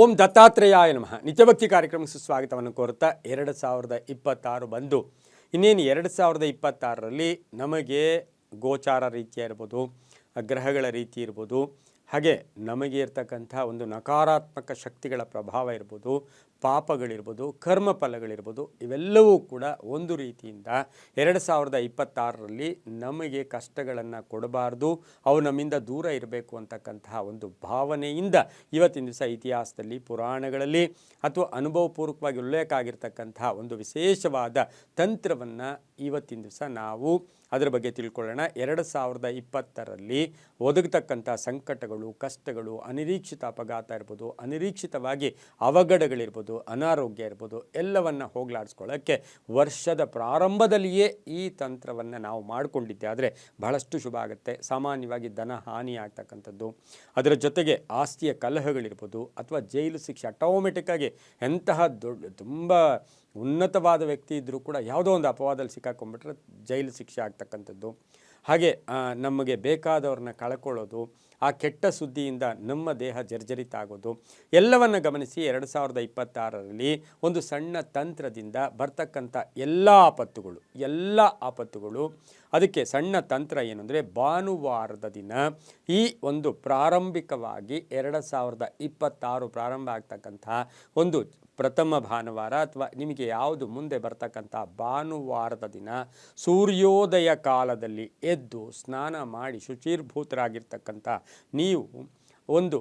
ಓಂ ದತ್ತಾತ್ರೇಯಾಯ ನಮಃ. ನಿತ್ಯಭಕ್ತಿ ಕಾರ್ಯಕ್ರಮಕ್ಕೆ ಸುಸ್ವಾಗತವನ್ನು ಕೋರುತ್ತಾ 2026 ಬಂದು ಇನ್ನೇನು 2026ರಲ್ಲಿ ನಮಗೆ ಗೋಚಾರ ರೀತಿಯ ಇರ್ಬೋದು, ಗ್ರಹಗಳ ರೀತಿ ಇರ್ಬೋದು, ಹಾಗೆ ನಮಗೆ ಇರ್ತಕ್ಕಂಥ ಒಂದು ನಕಾರಾತ್ಮಕ ಶಕ್ತಿಗಳ ಪ್ರಭಾವ ಇರ್ಬೋದು, ಪಾಪಗಳಿರ್ಬೋದು, ಕರ್ಮ ಫಲಗಳಿರ್ಬೋದು, ಇವೆಲ್ಲವೂ ಕೂಡ ಒಂದು ರೀತಿಯಿಂದ 2026ರಲ್ಲಿ ನಮಗೆ ಕಷ್ಟಗಳನ್ನು ಕೊಡಬಾರ್ದು, ಅವು ನಮ್ಮಿಂದ ದೂರ ಇರಬೇಕು ಅಂತಕ್ಕಂತಹ ಒಂದು ಭಾವನೆಯಿಂದ ಇವತ್ತಿನ ದಿವಸ ಇತಿಹಾಸದಲ್ಲಿ, ಪುರಾಣಗಳಲ್ಲಿ ಅಥವಾ ಅನುಭವಪೂರ್ವಕವಾಗಿ ಉಲ್ಲೇಖ ಆಗಿರ್ತಕ್ಕಂತಹ ಒಂದು ವಿಶೇಷವಾದ ತಂತ್ರವನ್ನು ಇವತ್ತಿನ ದಿವಸ ನಾವು ಅದರ ಬಗ್ಗೆ ತಿಳ್ಕೊಳ್ಳೋಣ. 2020ರಲ್ಲಿ ಒದಗತಕ್ಕಂಥ ಸಂಕಟಗಳು, ಕಷ್ಟಗಳು, ಅನಿರೀಕ್ಷಿತ ಅಪಘಾತ ಇರ್ಬೋದು, ಅನಿರೀಕ್ಷಿತವಾಗಿ ಅವಘಡಗಳಿರ್ಬೋದು, ಅನಾರೋಗ್ಯ ಇರ್ಬೋದು, ಎಲ್ಲವನ್ನು ಹೋಗಲಾಡಿಸ್ಕೊಳ್ಳೋಕ್ಕೆ ವರ್ಷದ ಪ್ರಾರಂಭದಲ್ಲಿಯೇ ಈ ತಂತ್ರವನ್ನು ನಾವು ಮಾಡಿಕೊಂಡಿದ್ದೆ ಆದರೆ ಬಹಳಷ್ಟು ಶುಭ ಆಗುತ್ತೆ. ಸಾಮಾನ್ಯವಾಗಿ ಧನ ಹಾನಿ ಆಗ್ತಕ್ಕಂಥದ್ದು, ಅದರ ಜೊತೆಗೆ ಆಸ್ತಿಯ ಕಲಹಗಳಿರ್ಬೋದು ಅಥವಾ ಜೈಲು ಶಿಕ್ಷೆ ಆಟೋಮೆಟಿಕ್ಕಾಗಿ ಎಂತಹ ತುಂಬ ಉನ್ನತವಾದ ವ್ಯಕ್ತಿ ಇದ್ದರೂ ಕೂಡ ಯಾವುದೋ ಒಂದು ಅಪವಾದದಲ್ಲಿ ಸಿಕ್ಕಾಕೊಂಡ್ಬಿಟ್ರೆ ಜೈಲು ಶಿಕ್ಷೆ ಆಗ್ತಕ್ಕಂಥದ್ದು, ಹಾಗೆ ನಮಗೆ ಬೇಕಾದವ್ರನ್ನ ಕಳ್ಕೊಳ್ಳೋದು, ಆ ಕೆಟ್ಟ ಸುದ್ದಿಯಿಂದ ನಮ್ಮ ದೇಹ ಜರ್ಜರಿತ ಆಗೋದು ಎಲ್ಲವನ್ನು ಗಮನಿಸಿ 2026ರಲ್ಲಿ ಒಂದು ಸಣ್ಣ ತಂತ್ರದಿಂದ ಬರ್ತಕ್ಕಂಥ ಎಲ್ಲ ಆಪತ್ತುಗಳು ಅದಕ್ಕೆ ಸಣ್ಣ ತಂತ್ರ ಏನಂದರೆ ಭಾನುವಾರದ ದಿನ ಈ ಒಂದು ಪ್ರಾರಂಭಿಕವಾಗಿ 2026 ಪ್ರಾರಂಭ ಆಗ್ತಕ್ಕಂಥ ಒಂದು ಪ್ರಥಮ ಭಾನುವಾರ ಅಥವಾ ನಿಮಗೆ ಯಾವುದು ಮುಂದೆ ಬರ್ತಕ್ಕಂಥ ಭಾನುವಾರದ ದಿನ ಸೂರ್ಯೋದಯ ಕಾಲದಲ್ಲಿ ಎದ್ದು ಸ್ನಾನ ಮಾಡಿ ಶುಚಿರ್ಭೂತರಾಗಿರ್ತಕ್ಕಂಥ ನೀವು ಒಂದು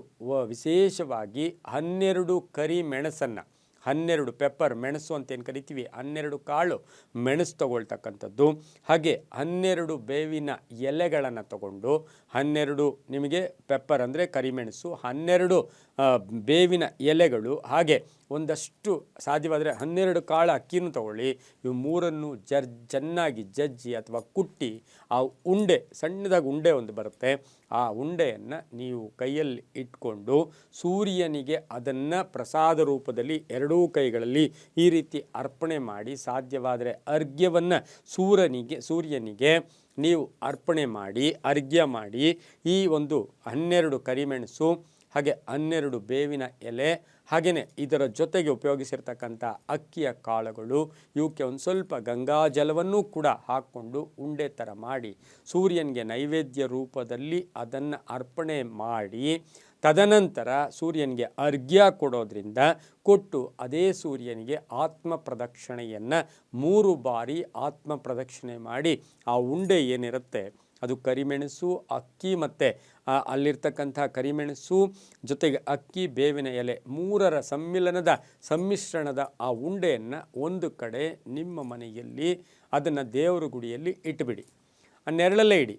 ವಿಶೇಷವಾಗಿ 12 ಕರಿಮೆಣಸನ್ನು, 12 ಪೆಪ್ಪರ್ ಮೆಣಸು ಅಂತ ಏನು ಕರಿತೀವಿ, 12 ಕಾಳು ಮೆಣಸು ತಗೊಳ್ತಕ್ಕಂಥದ್ದು, ಹಾಗೆ 12 ಬೇವಿನ ಎಲೆಗಳನ್ನು ತಗೊಂಡು 12 ನಿಮಗೆ ಪೆಪ್ಪರ್ ಅಂದರೆ ಕರಿಮೆಣಸು, 12 ಬೇವಿನ ಎಲೆಗಳು, ಹಾಗೆ ಒಂದಷ್ಟು ಸಾಧ್ಯವಾದರೆ 12 ಕಾಳು ಅಕ್ಕಿನೂ ತಗೊಳ್ಳಿ. ಇವು ಮೂರನ್ನು ಚೆನ್ನಾಗಿ ಜಜ್ಜಿ ಅಥವಾ ಕುಟ್ಟಿ ಆ ಉಂಡೆ, ಸಣ್ಣದಾಗಿ ಉಂಡೆ ಒಂದು ಬರುತ್ತೆ, ಆ ಉಂಡೆಯನ್ನು ನೀವು ಕೈಯಲ್ಲಿ ಇಟ್ಕೊಂಡು ಸೂರ್ಯನಿಗೆ ಅದನ್ನು ಪ್ರಸಾದ ರೂಪದಲ್ಲಿ ಎರಡೂ ಕೈಗಳಲ್ಲಿ ಈ ರೀತಿ ಅರ್ಪಣೆ ಮಾಡಿ, ಸಾಧ್ಯವಾದರೆ ಅರ್ಘ್ಯವನ್ನು ಸೂರ್ಯನಿಗೆ ನೀವು ಅರ್ಪಣೆ ಮಾಡಿ, ಅರ್ಘ್ಯ ಮಾಡಿ, ಈ ಒಂದು 12 ಕರಿಮೆಣಸು ಹಾಗೆ 12 ಬೇವಿನ ಎಲೆ, ಹಾಗೆಯೇ ಇದರ ಜೊತೆಗೆ ಉಪಯೋಗಿಸಿರ್ತಕ್ಕಂಥ ಅಕ್ಕಿಯ ಕಾಳುಗಳು, ಇವಕ್ಕೆ ಒಂದು ಸ್ವಲ್ಪ ಗಂಗಾಜಲವನ್ನು ಕೂಡ ಹಾಕ್ಕೊಂಡು ಉಂಡೆ ಥರ ಮಾಡಿ ಸೂರ್ಯನಿಗೆ ನೈವೇದ್ಯ ರೂಪದಲ್ಲಿ ಅದನ್ನು ಅರ್ಪಣೆ ಮಾಡಿ, ತದನಂತರ ಸೂರ್ಯನಿಗೆ ಅರ್ಘ್ಯ ಕೊಟ್ಟು ಅದೇ ಸೂರ್ಯನಿಗೆ ಆತ್ಮ ಪ್ರದಕ್ಷಿಣೆಯನ್ನು 3 ಬಾರಿ ಆತ್ಮ ಪ್ರದಕ್ಷಿಣೆ ಮಾಡಿ ಆ ಉಂಡೆ ಏನಿರುತ್ತೆ ಅದು ಕರಿಮೆಣಸು, ಅಕ್ಕಿ ಮತ್ತು ಅಲ್ಲಿರ್ತಕ್ಕಂಥ ಕರಿಮೆಣಸು ಜೊತೆಗೆ ಅಕ್ಕಿ, ಬೇವಿನ ಎಲೆ ಮೂರರ ಸಮ್ಮಿಶ್ರಣದ ಆ ಉಂಡೆಯನ್ನು ಒಂದು ಕಡೆ ನಿಮ್ಮ ಮನೆಯಲ್ಲಿ ಅದನ್ನು ದೇವರ ಗುಡಿಯಲ್ಲಿ ಇಟ್ಟುಬಿಡಿ, ನೆರಳಲ್ಲೇ ಇಡಿ.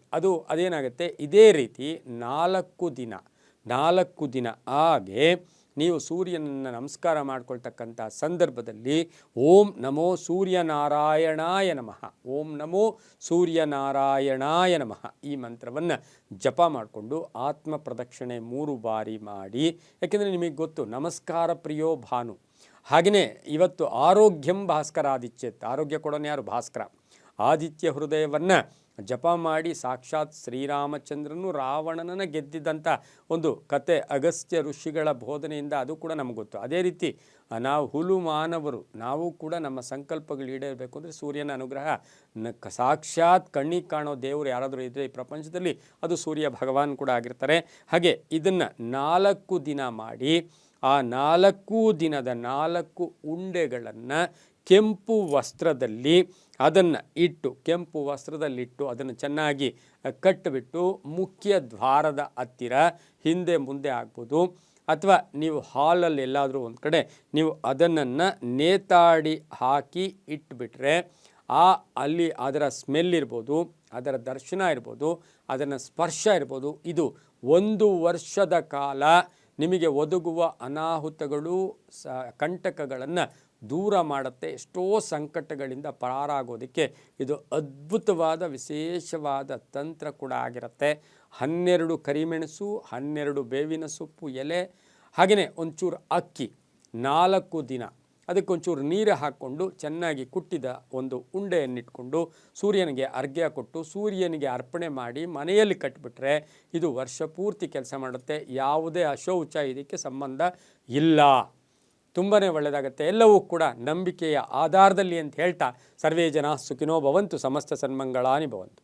ಅದೇನಾಗುತ್ತೆ, ಇದೇ ರೀತಿ 4 ದಿನ ಹಾಗೆ ನೀವು ಸೂರ್ಯನನ್ನು ನಮಸ್ಕಾರ ಮಾಡ್ಕೊಳ್ತಕ್ಕಂಥ ಸಂದರ್ಭದಲ್ಲಿ ಓಂ ನಮೋ ಸೂರ್ಯನಾರಾಯಣಾಯ ನಮಃ, ಓಂ ನಮೋ ಸೂರ್ಯನಾರಾಯಣಾಯ ನಮಃ ಈ ಮಂತ್ರವನ್ನು ಜಪ ಮಾಡಿಕೊಂಡು ಆತ್ಮ ಪ್ರದಕ್ಷಿಣೆ 3 ಬಾರಿ ಮಾಡಿ. ಯಾಕೆಂದರೆ ನಿಮಗೆ ಗೊತ್ತು, ನಮಸ್ಕಾರ ಪ್ರಿಯೋ ಭಾನು. ಹಾಗೆಯೇ ಇವತ್ತು ಆರೋಗ್ಯಂ ಭಾಸ್ಕರಾದಿಚ್ಯತ್, ಆರೋಗ್ಯ ಕೊಡೋನು ಯಾರು? ಭಾಸ್ಕರ. ಆದಿತ್ಯ ಹೃದಯವನ್ನು ಜಪ ಮಾಡಿ ಸಾಕ್ಷಾತ್ ಶ್ರೀರಾಮಚಂದ್ರನು ರಾವಣನನ್ನು ಗೆದ್ದಿದ್ದಂಥ ಒಂದು ಕತೆ ಅಗಸ್ತ್ಯ ಋಷಿಗಳ ಬೋಧನೆಯಿಂದ ಅದು ಕೂಡ ನಮಗೆ ಗೊತ್ತು. ಅದೇ ರೀತಿ ನಾವು ಹುಲು ಮಾನವರು, ನಾವು ಕೂಡ ನಮ್ಮ ಸಂಕಲ್ಪಗಳು ಈಡೇರಬೇಕು ಅಂದರೆ ಸೂರ್ಯನ ಅನುಗ್ರಹ ಸಾಕ್ಷಾತ್ ಕಣ್ಣಿಗೆ ಕಾಣೋ ದೇವರು ಯಾರಾದರೂ ಇದ್ದರೆ ಈ ಪ್ರಪಂಚದಲ್ಲಿ ಅದು ಸೂರ್ಯ ಭಗವಾನ್ ಕೂಡ ಆಗಿರ್ತಾರೆ. ಹಾಗೆ ಇದನ್ನು 4 ದಿನ ಮಾಡಿ ಆ 4 ದಿನದ 4 ಉಂಡೆಗಳನ್ನು ಕೆಂಪು ವಸ್ತ್ರದಲ್ಲಿ ಅದನ್ನು ಚೆನ್ನಾಗಿ ಕಟ್ಟಿಬಿಟ್ಟು ಮುಖ್ಯ ದ್ವಾರದ ಹತ್ತಿರ ಹಿಂದೆ ಮುಂದೆ ಆಗ್ಬೋದು, ಅಥವಾ ನೀವು ಹಾಲಲ್ಲಿ ಎಲ್ಲಾದರೂ ಒಂದು ಕಡೆ ನೀವು ಅದನ್ನು ನೇತಾಡಿ ಹಾಕಿ ಇಟ್ಬಿಟ್ರೆ ಅಲ್ಲಿ ಅದರ ಸ್ಮೆಲ್ ಇರ್ಬೋದು, ಅದರ ದರ್ಶನ ಇರ್ಬೋದು, ಅದನ್ನು ಸ್ಪರ್ಶ ಇರ್ಬೋದು, ಇದು 1 ವರ್ಷದ ಕಾಲ ನಿಮಗೆ ಒದಗುವ ಅನಾಹುತಗಳು, ಕಂಟಕಗಳನ್ನು ದೂರ ಮಾಡುತ್ತೆ. ಎಷ್ಟೋ ಸಂಕಟಗಳಿಂದ ಪಾರಾಗೋದಕ್ಕೆ ಇದು ಅದ್ಭುತವಾದ ವಿಶೇಷವಾದ ತಂತ್ರ ಕೂಡ ಆಗಿರುತ್ತೆ. 12 ಕರಿಮೆಣಸು, 12 ಬೇವಿನ ಸೊಪ್ಪು ಎಲೆ, ಹಾಗೆಯೇ ಒಂಚೂರು ಅಕ್ಕಿ, 4 ದಿನ ಅದಕ್ಕೊಂಚೂರು ನೀರು ಹಾಕ್ಕೊಂಡು ಚೆನ್ನಾಗಿ ಕುಟ್ಟಿದ ಒಂದು ಉಂಡೆಯನ್ನಿಟ್ಕೊಂಡು ಸೂರ್ಯನಿಗೆ ಅರ್ಘ್ಯ ಕೊಟ್ಟು ಸೂರ್ಯನಿಗೆ ಅರ್ಪಣೆ ಮಾಡಿ ಮನೆಯಲ್ಲಿ ಕಟ್ಟಿಬಿಟ್ರೆ ಇದು ವರ್ಷ ಪೂರ್ತಿ ಕೆಲಸ ಮಾಡುತ್ತೆ. ಯಾವುದೇ ಅಶೌಚ ಇದಕ್ಕೆ ಸಂಬಂಧ ಇಲ್ಲ. ತುಂಬಾ ಒಳ್ಳೆಯದಾಗುತ್ತೆ. ಎಲ್ಲವೂ ಕೂಡ ನಂಬಿಕೆಯ ಆಧಾರದಲ್ಲಿ ಅಂತ ಹೇಳ್ತಾ ಸರ್ವೇ ಜನ ಸುಖಿನೋ ಭವಂತು, ಸಮಸ್ತ ಸನ್ಮಂಗಳಾನಿ ಭವಂತು.